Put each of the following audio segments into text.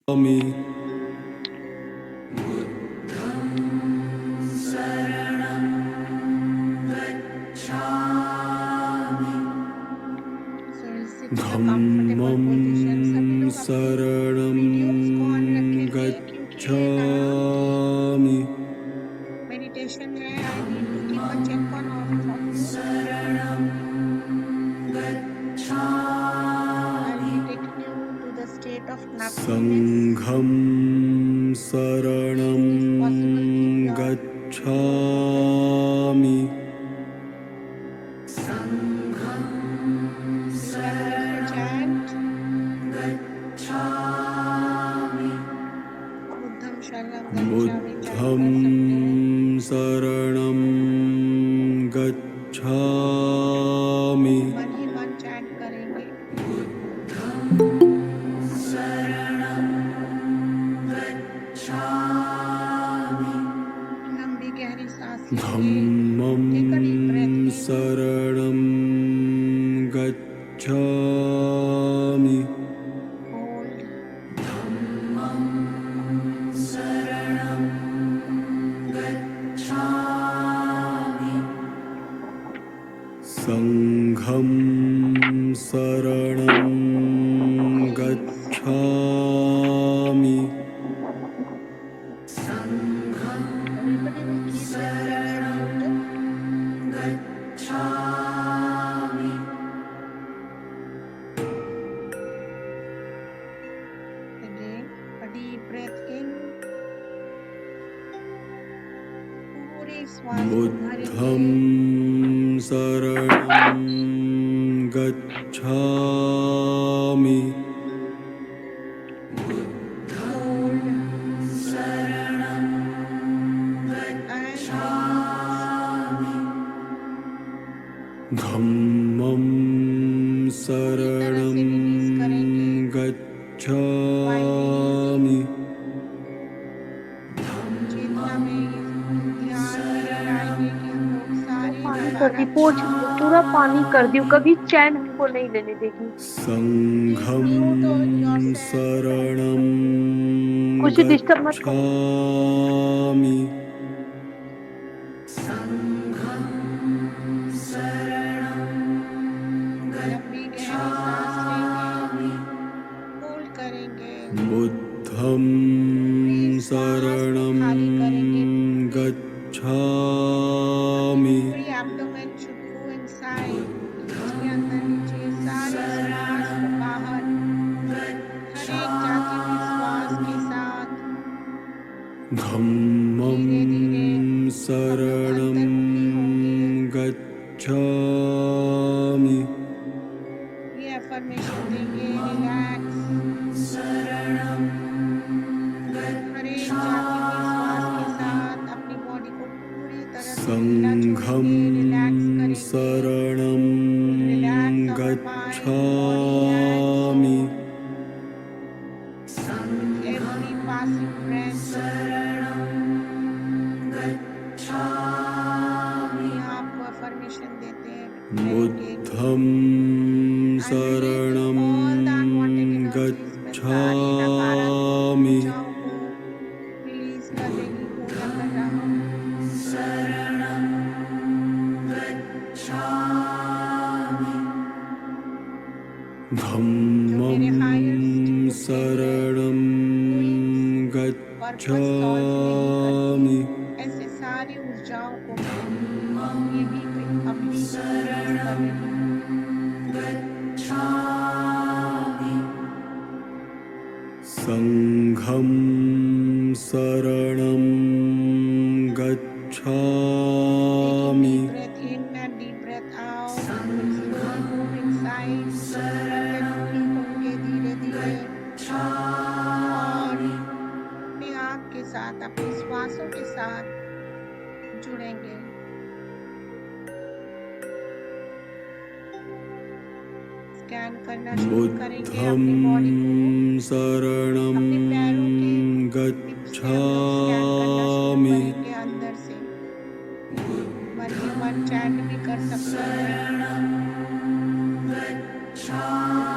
Ami Dhammam Saranam Gacchami meditation है. I need to keep a check on all of you. I will take you to the state of nothingness. Sangham Saranam If possible, keep your Gacchami chant. बुद्धम शरणम गच्छामि chant Buddham कर सकते हैं. Saranam Gacchami मन ही मन chant करेंगे. लंबी गहरी सांस लीजिए. Dhammam Take a deep breath in. Saranam Gacchami Hold. Sangham Saranam Gacchami Everybody will keep their flags muted. Again, a deep breath in. पूरी श्वास को भरेंगे. Buddham Saranam Gacchami Hold. And Dhammam Saranam Gacchami चेतना में ध्यान लगाएंगे कि हम लोग सारे पानी कर दी, पोछ पूरा पानी कर दी, कभी चैन को नहीं लेने देगी. Sangham Saranam कुछ डिस्टर्ब मत करो. Gacchami लंबी गहरी सांस लेंगे. होल्ड करेंगे. Buddham Saranam Gacchami पूरी एब्डोमेन should go inside. इसके अंदर नीचे सारे श्वास को बाहर. हर एक जाती हुई श्वास के साथ Dhammam धीरे-धीरे Saranam Gacchami ये अफर्मेशन देंगे. रिलैक्स. हर एक जाती हुई श्वास के साथ अपनी बॉडी को पूरी तरह से ढीला Sangham छोड़ेंगे. रिलैक्स करेंगे. Saranam Relax our mind, Gacchami with every passing breath. अपने आप को अफर्मेशन देते हैं. Buddham Saranam Gacchami रिलीज कर देगी. पूजा कर रहा हूँ. Dhammam Saranam Gacchami ऐसे सारी ऊर्जाओं को ये भी अपनी रिलीज कर रही हूँ. Sangham Saranam Gacchami Breath in and deep breath out. Slowly move inside. गहरी होंगे धीरे-धीरे. और अपने आप के साथ, अपनी श्वासों के साथ जुड़ेंगे. स्कैन करना शुरू करेंगे अपनी बॉडी को. Buddham Saranam अपने पैरों के टिप्स पे हम लोग स्कैन करना शुरू Gacchami करेंगे अंदर से. मन ही मन चैंट भी कर सकते हैं.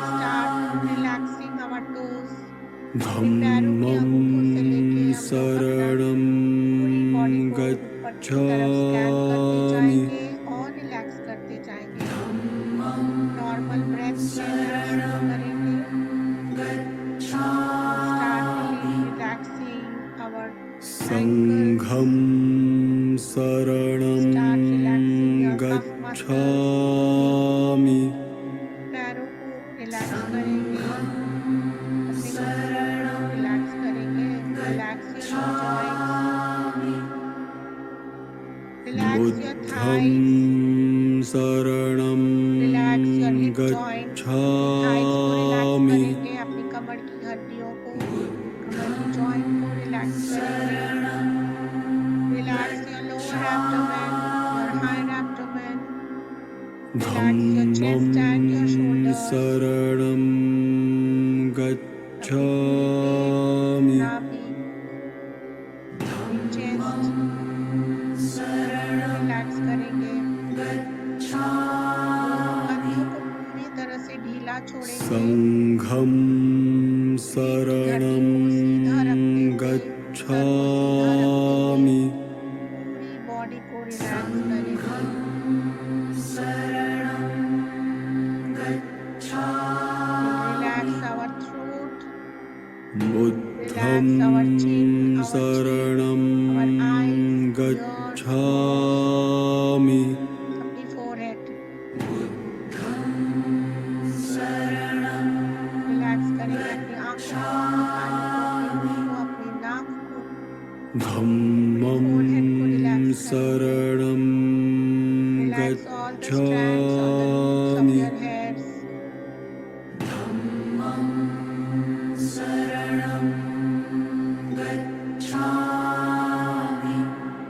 Start relaxing our toes. अपने पैरों के अंगूठों से लेके धम्मं हम लोग अपना शरणं पूरी बॉडी को ऊपर की तरफ स्कैन करते गच्छामि जाएंगे और रिलैक्स करते जाएंगे। नॉर्मल ब्रेथ लेना शुरू करेंगे। Start relaxing our ankles. संघं शरणं Start relaxing your calf muscles. गच्छामि पैरों को रिलैक्स करेंगे, अपने घुटनों को रिलैक्स करेंगे। Relax your joints. Relax your बुद्धं thighs. शरणं Relax your hip joints. अपनी thighs को relax गच्छामि करेंगे, अपनी कमर की हड्डियों को, कमर की joint को relax करेंगे। Relax your lower abdomen, your higher abdomen. Relax your chest and your धम्मं shoulders. शरणं गच्छामि नाभि, chest, relax करेंगे। कंधों को पूरी तरह से ढीला छोड़ेंगे। संघं शरणं गच्छामि पूरी बॉडी को रिलैक्स करेंगे। Relax our throat. बुद्धं शरणं गच्छामि अपनी forehead. Relax करेंगे अपनी आंखों को, अपनी नाक को, धम्मं शरणं relax all the strands on the roots of गच्छामि your hairs.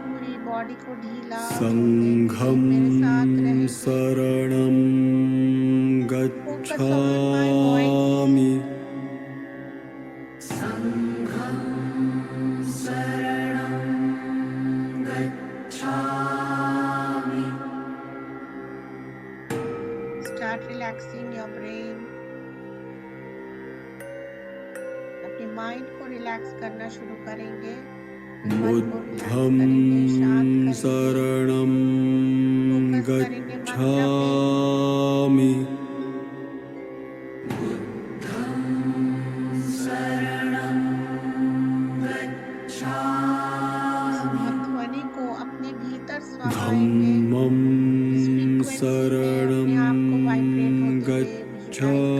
पूरी बॉडी को ढीला संघं मेरे साथ रहें। शरणं गच्छामि Start relaxing your brain. अपने माइंड को रिलैक्स करना शुरू करेंगे। बुद्धं शरणं गच्छामि ध्वनि को अपने भीतर समाएंगे। धम्मं शरणं गच्छामि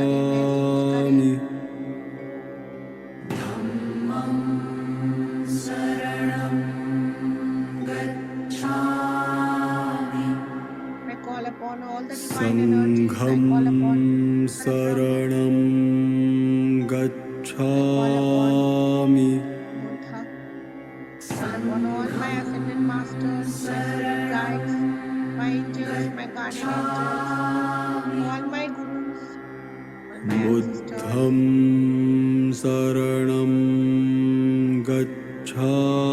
I call upon all the divine energies. I संघं call upon शरणं गच्छामि Buddha. Call upon all my ascended masters, my spirit guides, my angels, my guardian angels, all my gurus, my ancestors. बुद्धं शरणं गच्छामि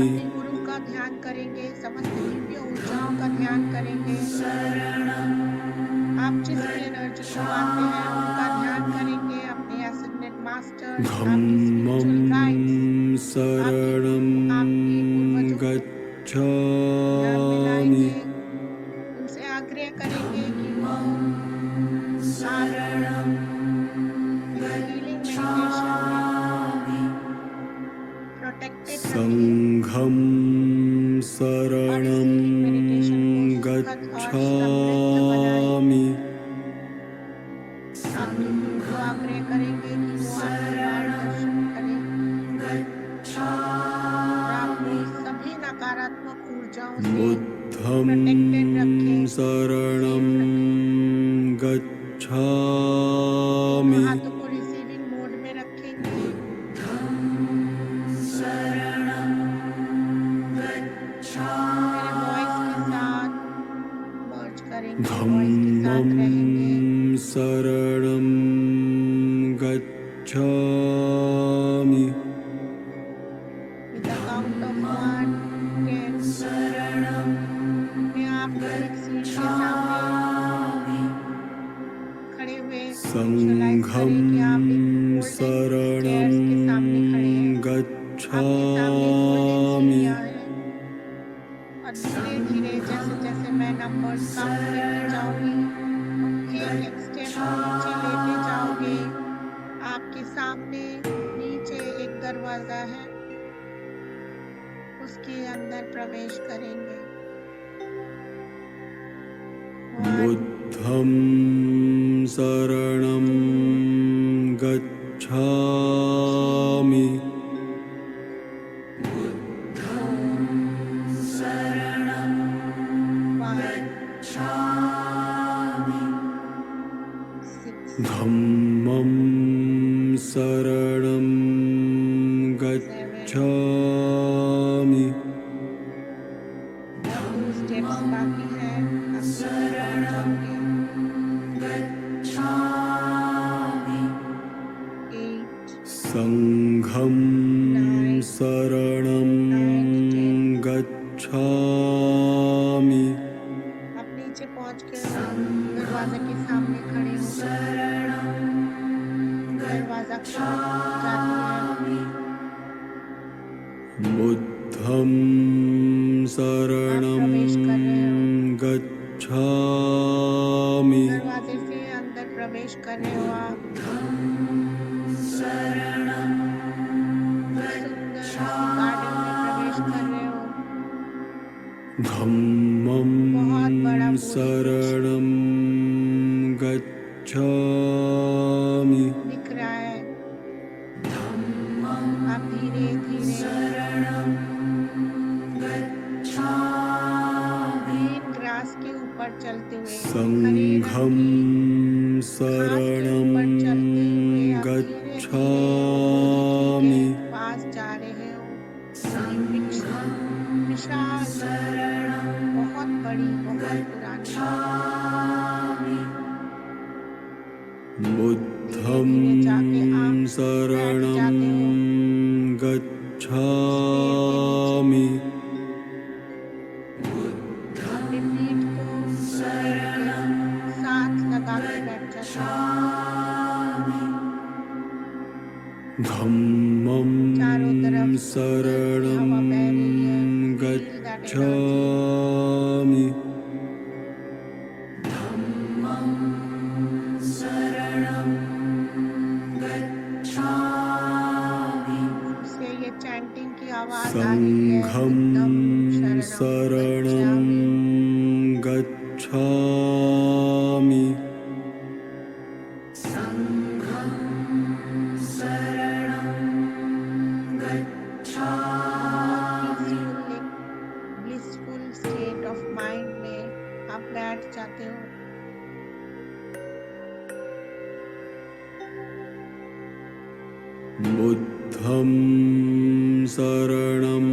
अपने गुरु का ध्यान करेंगे, समस्त दिव्य ऊर्जाओं का ध्यान करेंगे। आप जिस भी एनर्जी को मानते हैं उनका ध्यान करेंगे। अपने ascended masters, आपके धम्मं spiritual guides, शरणं आपके पूर्वजों को ध्यान गच्छामि मिलाएंगे। उनसे आग्रह करेंगे कि वो आप healing meditation में protected रखें संघं शरणं गच्छामि आपके गुरु को आग्रह करेंगे कि वो आपके मार्गदर्शन करें और आपको सभी नकारात्मक ऊर्जाओं से बुद्धं शरणं गच्छामि हाथों को रिसीविंग मोड में रखेंगे। मेरे वॉइस के साथ मर्ज करेंगे, वॉइस के साथ रहेंगे। धम्मं शरणं गच्छामि With the count of 1, 10, मैं आपको एक सीढ़ी के सामने खड़े खड़े हुए विजुअलाइज करें कि आप एक संघं गोल्डन चेयर्स के सामने खड़े हैं। आपके सामने एक गोल्डन गच्छामि सीढ़ियाँ हैं और धीरे धीरे जैसे जैसे मैं नंबर्स काउंट करती जाऊंगी, एक एक स्टेप नीचे लेते जाओगे। आपके सामने नीचे एक दरवाजा है, उसके अंदर प्रवेश करेंगे। बुद्धं शरणं गच्छामि धम्मं शरणं गच्छामि स्टेप्स बाकी है, आप नीचे पहुंच जाओगे। 8 संघं शरणं गच्छामि आप नीचे पहुंच के दरवाजे के सामने खड़े हो, दरवाजा खुल जाती है। बुद्धं शरणं गच्छामि दरवाजे से अंदर प्रवेश कर रहे हो आप। सुंदर गार्डन में प्रवेश कर रहे हो। धम्मं बहुत बड़ा शरणं गच्छामि दिख रहा है। आप धीरे धीरे ग्रीन ग्रास के ऊपर चलते हुए, संघं शरणं गच्छामि पास जा रहे हो। विशाल, बहुत बड़ी, बहुत पुरानी। बुद्धं शरणं गच्छामि अपने पीठ को साथ लगा के बैठ जाते हो। धम्मं चारों तरफ शरणं हवा बह रही है। गच्छामि से ये चैंटिंग की आवाज आ रही है। संघं शरणं गच्छामि ब्लिसफुल स्टेट ऑफ माइंड में आप बैठ जाते हो। बुद्धं शरणं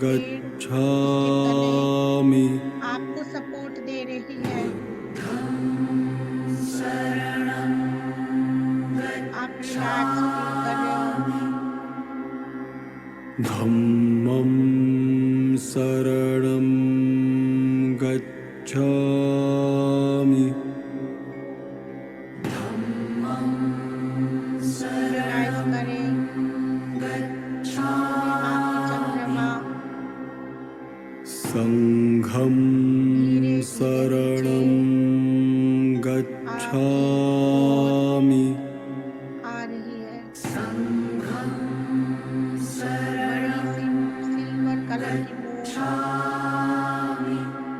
गच्छामि आपको सपोर्ट दे रही है। आप रिलैक्स फील कर रहे हो। धम्मं शरणं गच्छामि रियलाइज करें पूर्णिमा की चंद्रमा संघं शरणं गच्छामि आ रही है। बड़ी सी सिल्वर कलर की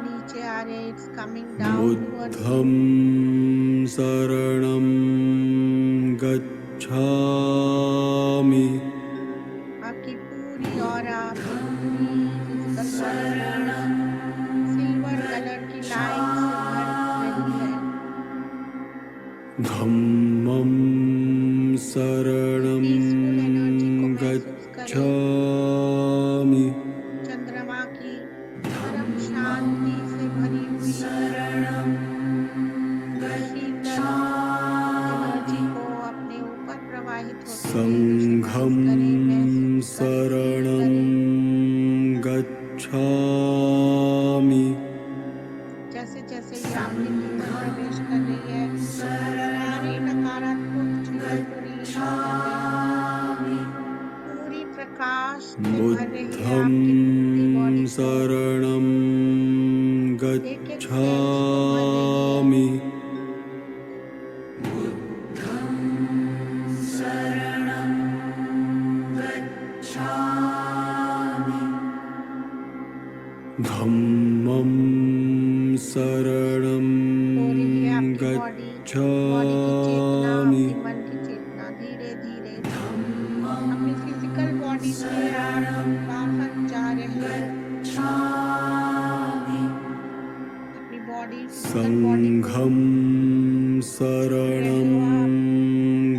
नीचे आ रहे, इट्स कमिंग डाउन टुवर्ड्स बुद्धं शरणं गच्छामि आपकी पूरी ऑरा, पूरी फिजिकल सिल्वर कलर की लाइट से भर रही है। धम्मं शरणं पीसफुल एनर्जी को महसूस करें। गच्छामि चंद्रमा की परम शांति से भरी हुई शीतल एनर्जी को अपने ऊपर प्रवाहित होते हुए संघं महसूस शरणं गच्छामि जैसे जैसे ये आपके भीतर प्रवेश कर रही है, भर रही है बुद्धं आपकी पूरी बॉडी को, शरणं एक एक सेल्स को भर रही है। गच्छामि धम्मं शरणं हो रही है आपकी बॉडी की चेतना, गच्छामि आपके मन की चेतना धीरे धीरे अपनी फिजिकल बॉडी से आप बाहर जा रहे हो। अपनी बॉडी फिजिकल बॉडी को संघं शरणं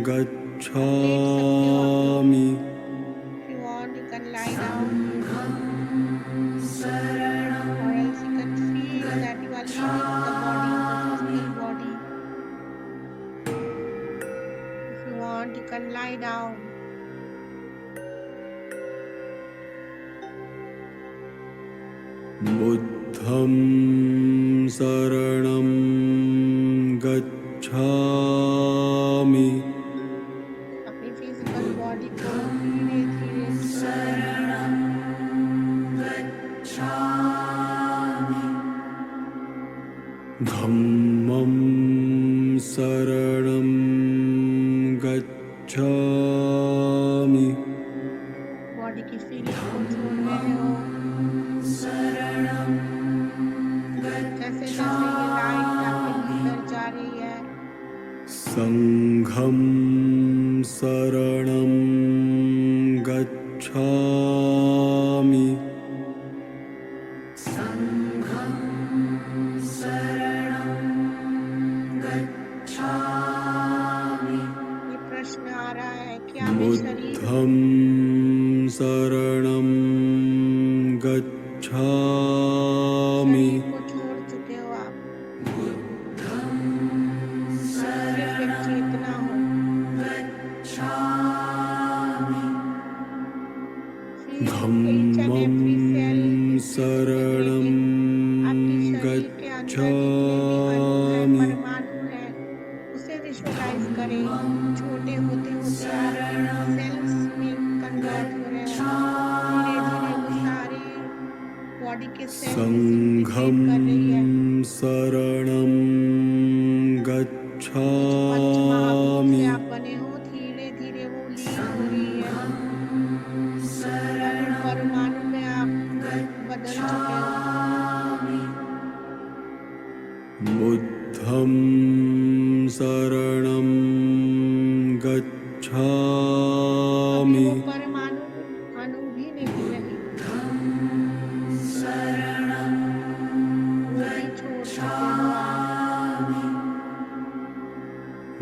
गच्छामि if you want you can lie down or else you can feel that you are leaving the body, the physical body. If you want you can lie down. बुद्धं शरणं गच्छामि अपनी physical body को धीरे धीरे धम्मं शरणं गच्छामि बॉडी की फीलिंग को छोड़ रहे हो। जैसे जैसे ये लाइट आपके भीतर जा रही है, संघं शरणं गच्छामि ये प्रश्न आ रहा है क्या मैं शरीर बुद्धं शरणं गच्छामि को छोड़ चुके हो आप? सिर्फ एक चेतना हो। Feel each and धम्मं every cell is शरणं आपकी शरीर के अंदर जितने भी अणु हैं, गच्छामि परमाणु हैं, उसे विजुअलाइज करें। छोटे होते होते आप सेल्स में कन्वर्ट हो रहे हो। धीरे धीरे वो सारे बॉडी के सेल्स संघं कर रही है। शरणं पंचमहाभूत गच्छामि से आप बने हो, धीरे धीरे वो लीन हो रही है। और परमाणु में आप बदल चुके हो। बुद्धं शरणं अभी गच्छामि वो परमाणु अणु भी नहीं रही, वो भी छोड़ चुके हो आप।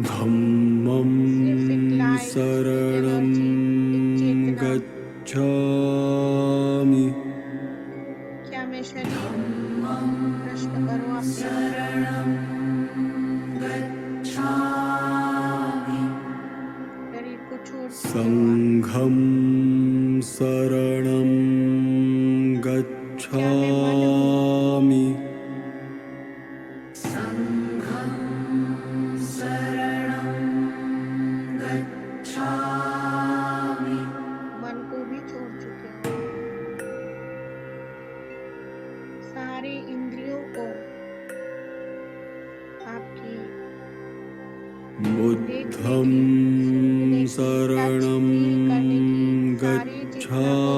धम्मं सिर्फ एक लाइट, शरणं एनर्जी, एक चेतना। गच्छामि क्या मैं शरीर? प्रश्न करो आपसे। शरीर को छोड़ चुके हो आप। संघं शरणं गच्छामि मन को भी छोड़ चुके हो। सारे इंद्रियों को आपकी बुद्धं शरणं गच्छामि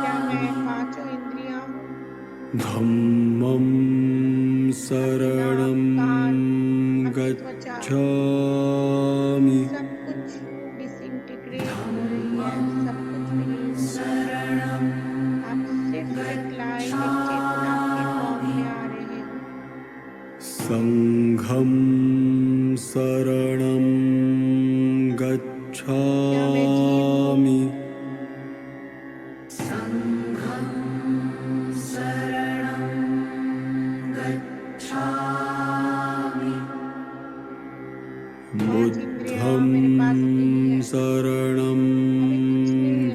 क्या मैं पांचों इंद्रियां हूँ? धम्मं शरणं गच्छामि सब कुछ डिसइंटीग्रेट हो रही है, सब कुछ विलीन हो रहा है। आप सिर्फ एक लाइट, एक चेतना के फॉर्म में आ रहे हो। संघं शरणं गच्छामि बुद्धं शरणं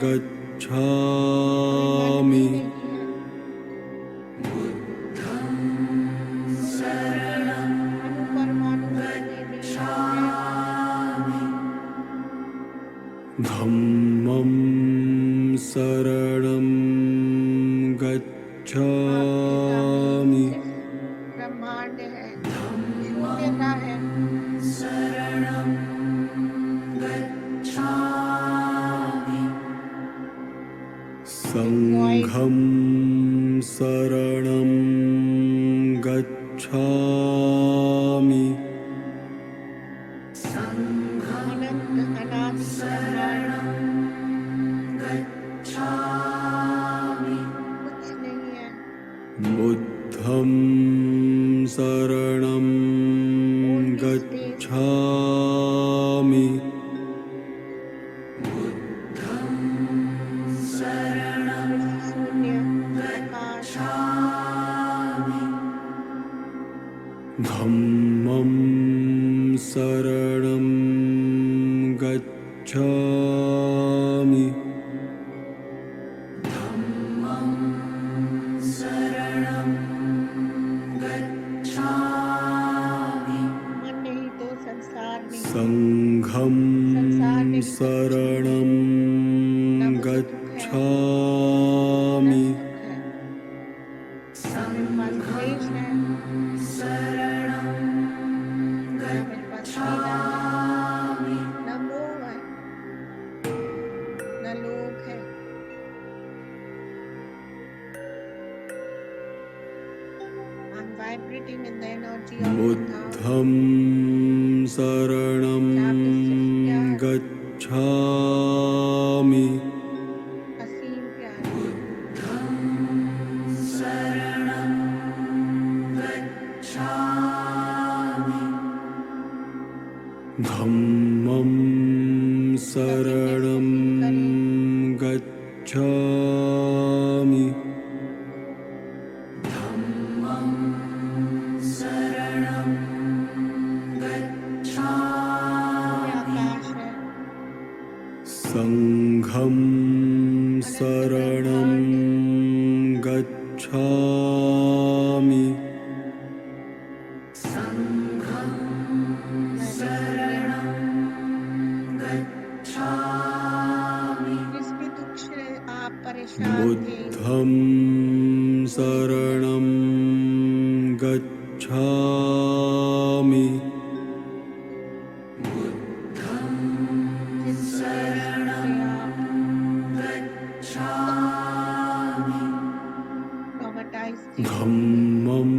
गच्छामि नहीं है। धम्मं शरणं आपके सामने गच्छामि सिर्फ ब्रह्मांड है, शून्यता है। संघं शरणं गच्छामि अनंत अनादि ब्रह्मांड कुछ नहीं है। बुद्धं शरणं गच्छामि शून्य प्रकाश धम्मं शरणं गच्छामि मन नहीं तो संसार नहीं। संघं शरणं गच्छामि मेरे पास द्वेष है, मेरे पास घृणा है, न मोह है, न लोभ है। I'm vibrating in the energy of Buddha. बुद्धं शरणं गच्छामि असीम प्यार धम्मं शरणं गच्छामि आकाश है, संघं शरणं गच्छामि जिस भी दुख से आप परेशान थे, बुद्धं शरणं गच्छामि जिस ट्रॉमेटाइज थे, धम्मं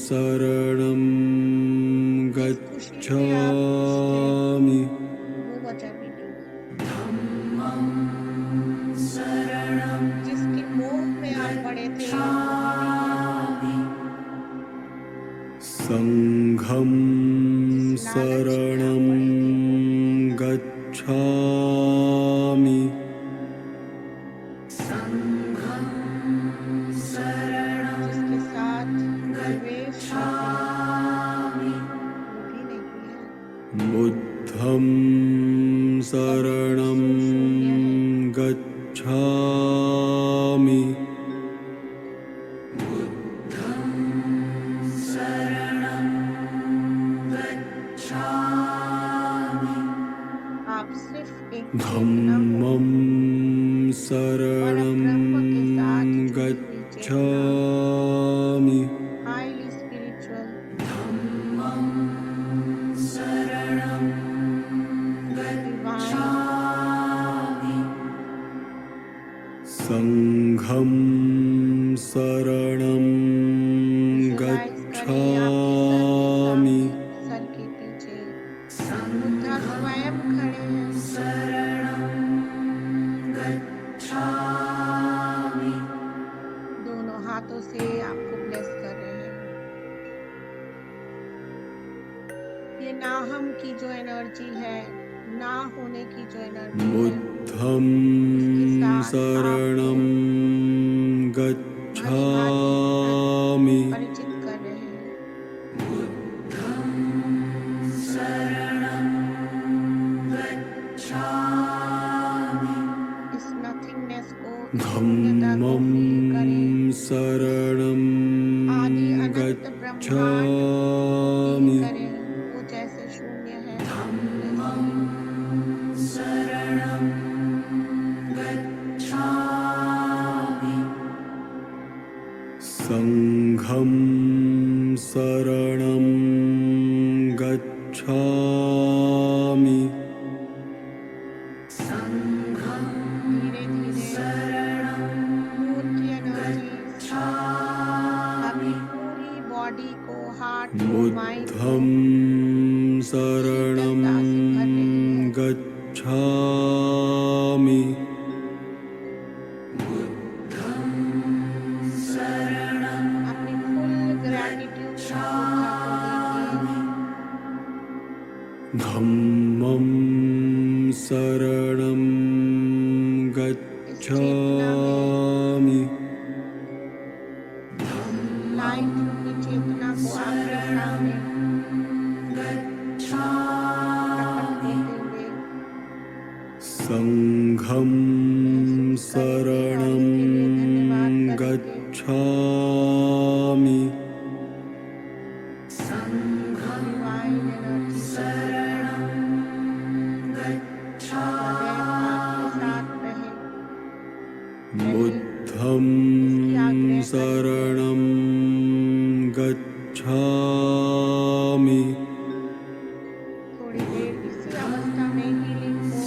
शरणं गच्छामि वो वजह भी नहीं। जिसकी मोह में आप पड़े थे, संघं शरणं गच्छामि जिसके साथ द्वेष वो भी नहीं है। बुद्धं शरणं गच्छामि आप सिर्फ एक धम्मं शरणं गच्छामि हाईली स्पिरिचुअल संघं शरणं गच्छामि सर के पीछे बुद्धा स्वयं खड़े हैं, दोनों हाथों से आपको ब्लेस कर रहे हैं। ये ना हम की जो एनर्जी है, ना होने की जो एनर्जी है, बुद्धं शरणं गच्छामि परिचित कर रहे हैं। इस नथिंगनेस को, शून्यता को धम्मं फील करें। शरणं आदि अनंत ब्रह्मांड गच्छामि फील करें, वो जैसे शून्य है। बुद्धं शरणं गच्छामि धीरे धीरे दूर की एनर्जीज आपकी पूरी बॉडी को, हार्ट को, माइंड को बुद्धं शरणं शीतलता से भर रही है। गच्छामि अपनी फुल ग्रैटिट्यूड बुद्धा को दीजिए। धम्मं शरणं इस चेतना में, गच्छामि लाइट रूपी चेतना को आपके सामने प्रकट कर देंगे। संघं शरणं गच्छामि डिवाइन एनर्जी आपके साथ रहे। बुद्धं शरणं गच्छामि थोड़ी देर इसी अवस्था में हीलिंग को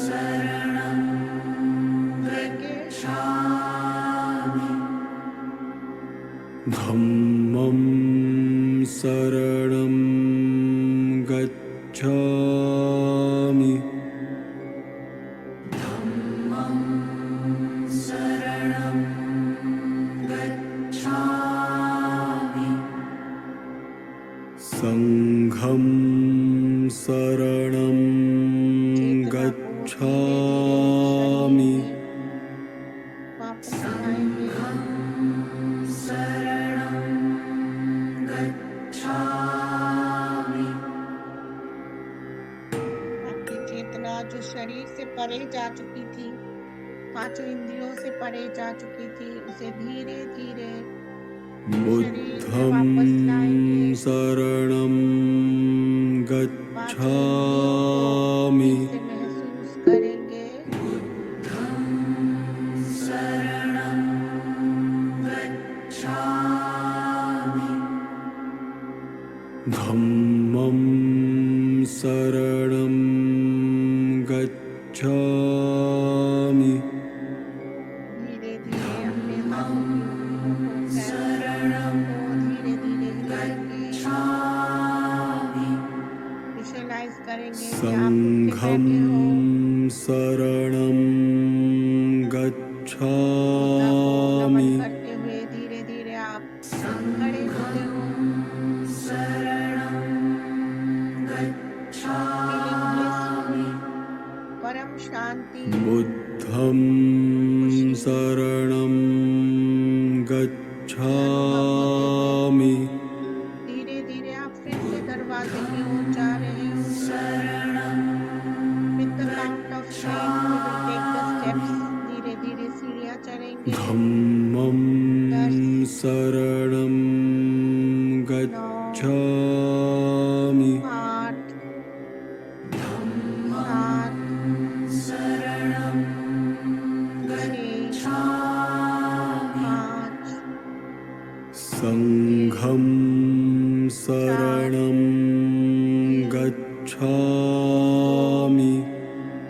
लेके धम्मं शरणं गच्छामि संघं शरणं गच्छामि वापस आएंगे। आपकी चेतना जो शरीर से परे जा चुकी थी, पांचों इंद्रियों से परे जा चुकी थी, उसे धीरे धीरे बुद्धं शरणं गच्छामि से महसूस करेंगे। धम्मं शरणं गच्छामि धीरे धीरे अपने हाथों की धीरे धीरे हिलाएंगे। विजुअलाइज करेंगे कि आप उठ के संघं बैठे हो। शरणं बुद्धा को गच्छामि नमन करते हुए धीरे धीरे आप खड़े होते हो। Feeling blissful, परम शांति, बुद्धं शरणं गच्छामि धीरे धीरे आप फिर से दरवाजे की ओर जा रहे हो। With the count of 10, we will take the steps. धीरे धीरे सीढ़ियाँ चढ़ेंगे। धम्मं शरणं गच्छामि 8, 7, 6, 5, संघं शरणं गच्छामि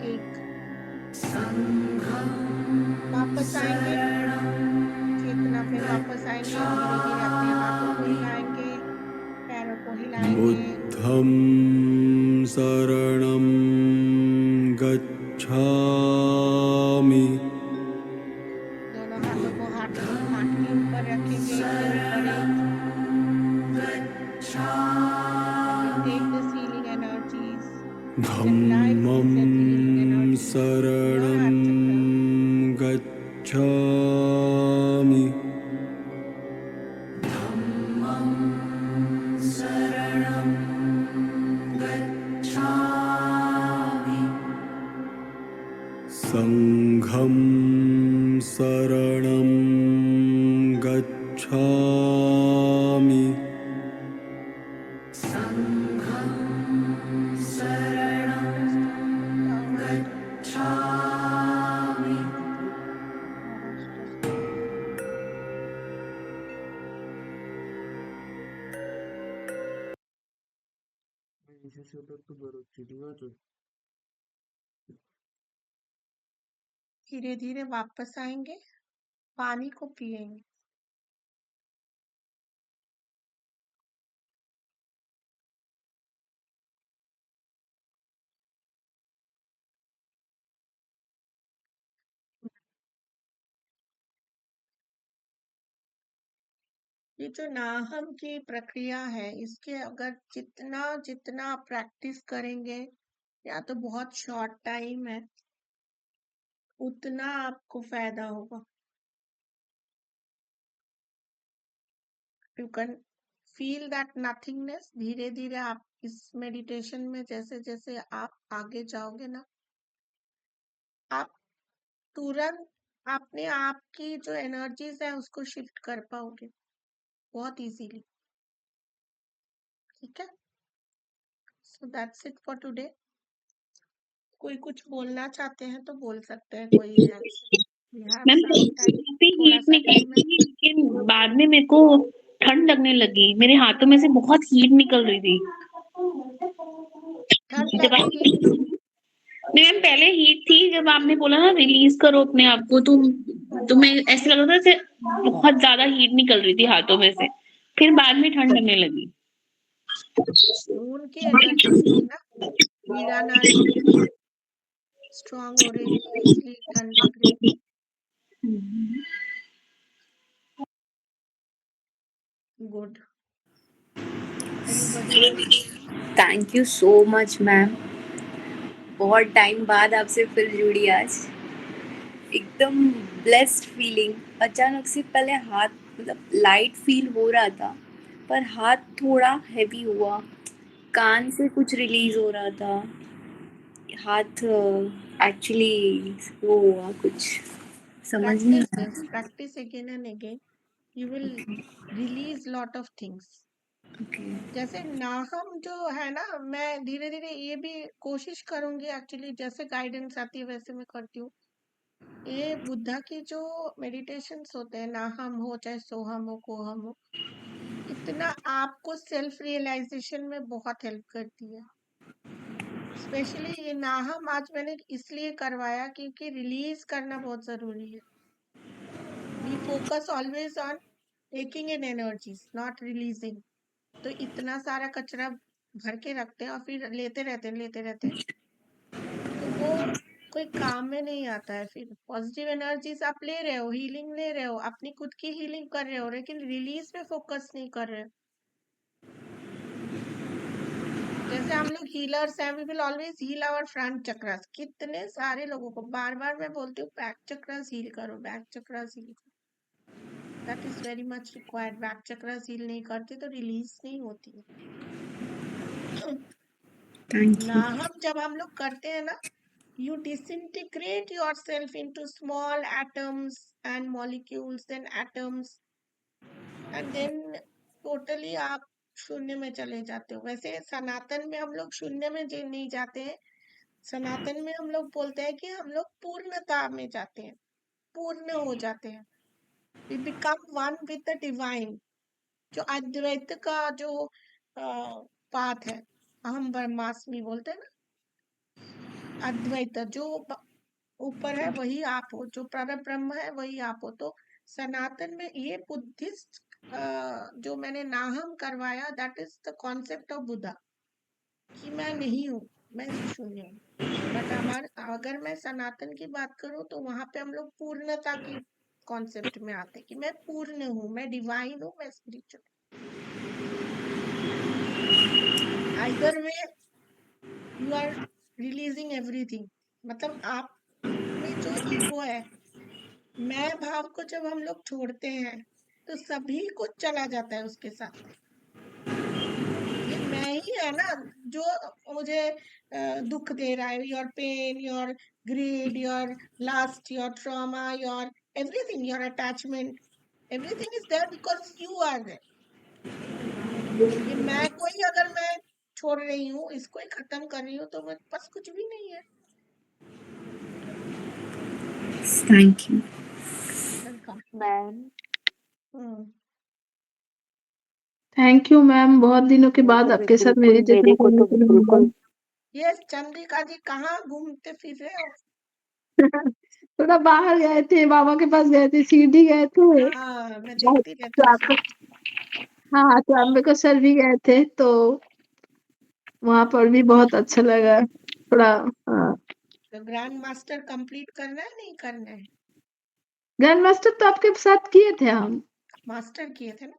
1। वापस आएंगे, चेतना पे वापस आएंगे। धीरे धीरे अपने हाथों को हिलाएंगे, पैरों को हिलाएंगे। बुद्धं शरणं गच्छामि दोनों हाथों को हाथ के ऊपर रखेंगे। Take the healing energies. धम्मं शरणं गच्छामि संघं शरणं गच्छामि শেষ হতে একটু বেরোচ্ছি, ঠিক আছে? धीरे धीरे वापस आएंगे, पानी को पिएंगे। ये जो नाहम की प्रक्रिया है, इसके अगर जितना जितना आप प्रैक्टिस करेंगे, या तो बहुत शॉर्ट टाइम है, उतना आपको फायदा होगा। You can feel that nothingness. धीरे धीरे आप इस मेडिटेशन में जैसे जैसे आप आगे जाओगे ना, आप तुरंत अपने आप की जो एनर्जीज है उसको शिफ्ट कर पाओगे बहुत इजीली। ठीक है, so that's it for today. कोई कुछ बोलना चाहते हैं तो बोल सकते हैं, कोई reaction. We have ma'am some time, थोड़ा हीट सा निकल टाइम है। रही थी, लेकिन बाद में मेरे को ठंड लगने लगी, मेरे हाथों में से बहुत हीट निकल रही थी। ठंड जब आप लगेगी। नहीं मैम, पहले हीट थी, जब आपने बोला ना रिलीज करो अपने आप को, तो तुम्हें ऐसे लग रहा था जैसे बहुत ज्यादा हीट निकल रही थी हाथों में से, फिर बाद में ठंड लगने लगी। खून की एनर्जी थी ना, हीरा नाड़ी स्ट्रांग हो रही थी, इसलिए ठंड लग रही थी। Good. Anybody else? Thank you so much ma'am, बहुत टाइम बाद आपसे फिर जुड़ी आज, एकदम ब्लेस्ड फीलिंग। अचानक से पहले हाथ मतलब लाइट फील हो रहा था, पर हाथ थोड़ा हैवी हुआ, कान से कुछ रिलीज हो रहा था, हाथ एक्चुअली वो हुआ, कुछ समझ नहीं प्रैक्टिस आया। This, practice again and again, you will release lot of things. Okay जैसे नाहम जो है ना, मैं धीरे धीरे ये भी कोशिश करूंगी, एक्चुअली जैसे गाइडेंस आती है वैसे मैं करती हूँ। ये बुद्धा की जो मेडिटेशंस होते हैं, नाहम हो चाहे सोहम हो कोहम हो, इतना आपको सेल्फ रियलाइजेशन में बहुत हेल्प करती है। स्पेशली ये नाहम आज मैंने इसलिए करवाया क्योंकि रिलीज करना बहुत जरूरी है। We focus always on taking in energies, not releasing. तो इतना सारा कचरा भर के रखते हैं और फिर लेते रहते हैं, तो वो कोई काम में नहीं आता है। फिर पॉजिटिव एनर्जीज आप ले रहे हो, हीलिंग ले रहे हो, अपनी खुद की हीलिंग कर रहे हो, लेकिन रिलीज पे फोकस नहीं कर रहे हो। जैसे हम लोग हीलर्स हैं, we will always heal our front chakras. कितने सारे लोगों को बार बार मैं बोलती हूँ बैक चक्रास हील करो, बैक चक्रास हील करो। That is very much required. Back chakras heal नहीं करते तो रिलीज नहीं होती है। Thank you. नाहम जब हम लोग करते हैं ना, you disintegrate yourself into small atoms and molecules, then atoms, and then totally आप शून्य में चले जाते हो। वैसे सनातन में हम लोग शून्य में नहीं जाते हैं, सनातन में हम लोग बोलते हैं कि हम लोग पूर्णता में जाते हैं, पूर्ण हो जाते हैं। we become one with the divine। जो अद्वैत का जो पाथ है, अहम ब्रह्मास्मि बोलते हैं ना, अद्वैत जो ऊपर है वही आप हो, जो पर ब्रह्म है वही आप हो। तो सनातन में ये बुद्धिस्ट जो मैंने नाहम करवाया, that is the concept of Buddha, कि मैं नहीं हूँ, मैं शून्य हूँ। बट अगर मैं सनातन की बात करूँ तो वहां पे हम लोग पूर्णता की कॉन्सेप्ट में आते हैं कि मैं पूर्ण हूँ, मैं डिवाइन हूँ, मैं spiritual. Either way you are releasing everything. मतलब आप में जो ईगो है, मैं भाव को जब हम लोग छोड़ते हैं तो सभी कुछ चला जाता है उसके साथ। ये मैं ही है ना जो मुझे दुख दे रहा है, your pain, your greed, your lust, your trauma, your everything, your attachment, everything is there because you are there. ये मैं कोई अगर मैं छोड़ रही हूँ, इसको ही खत्म कर रही हूँ, तो मेरे पास कुछ भी नहीं है। Thank you. Welcome. Ma'am thank you ma'am, बहुत दिनों के बाद आपके साथ मेडिटेशन करने को मिला। यस चंद्रिका जी कहाँ घूमते फिर रहे हो? थोड़ा बाहर गए थे, बाबा के पास गए थे, शिरडी गए थे। हाँ मैं देखती रहती तो हूँ। आपको हाँ, तो अम्बेडकर सर भी गए थे, तो वहाँ पर भी बहुत अच्छा लगा। थोड़ा हाँ, तो ग्रैंड मास्टर कंप्लीट करना है नहीं करना है? ग्रैंड मास्टर तो आपके साथ किए थे हम मास्टर किए थे ना?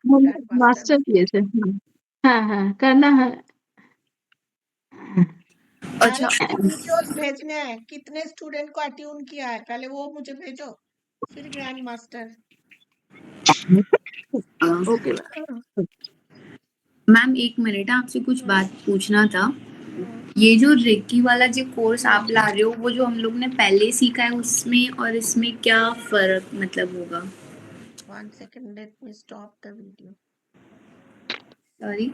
ग्रैंड मास्टर मास्टर किए थे। हाँ हाँ, करना है। अच्छा पहले मुझे वीडियोस भेजने हैं कितने स्टूडेंट को अट्यून किया है, पहले वो मुझे भेजो फिर ग्रैंड मास्टर। ओके मैम एक मिनट, आपसे कुछ बात पूछना था। ये जो रेकी वाला जो कोर्स आप ला रहे हो, वो जो हम लोग ने पहले सीखा है उसमें और इसमें क्या फर्क मतलब होगा? 1 second, let me stop the video. Sorry.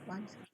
1 second.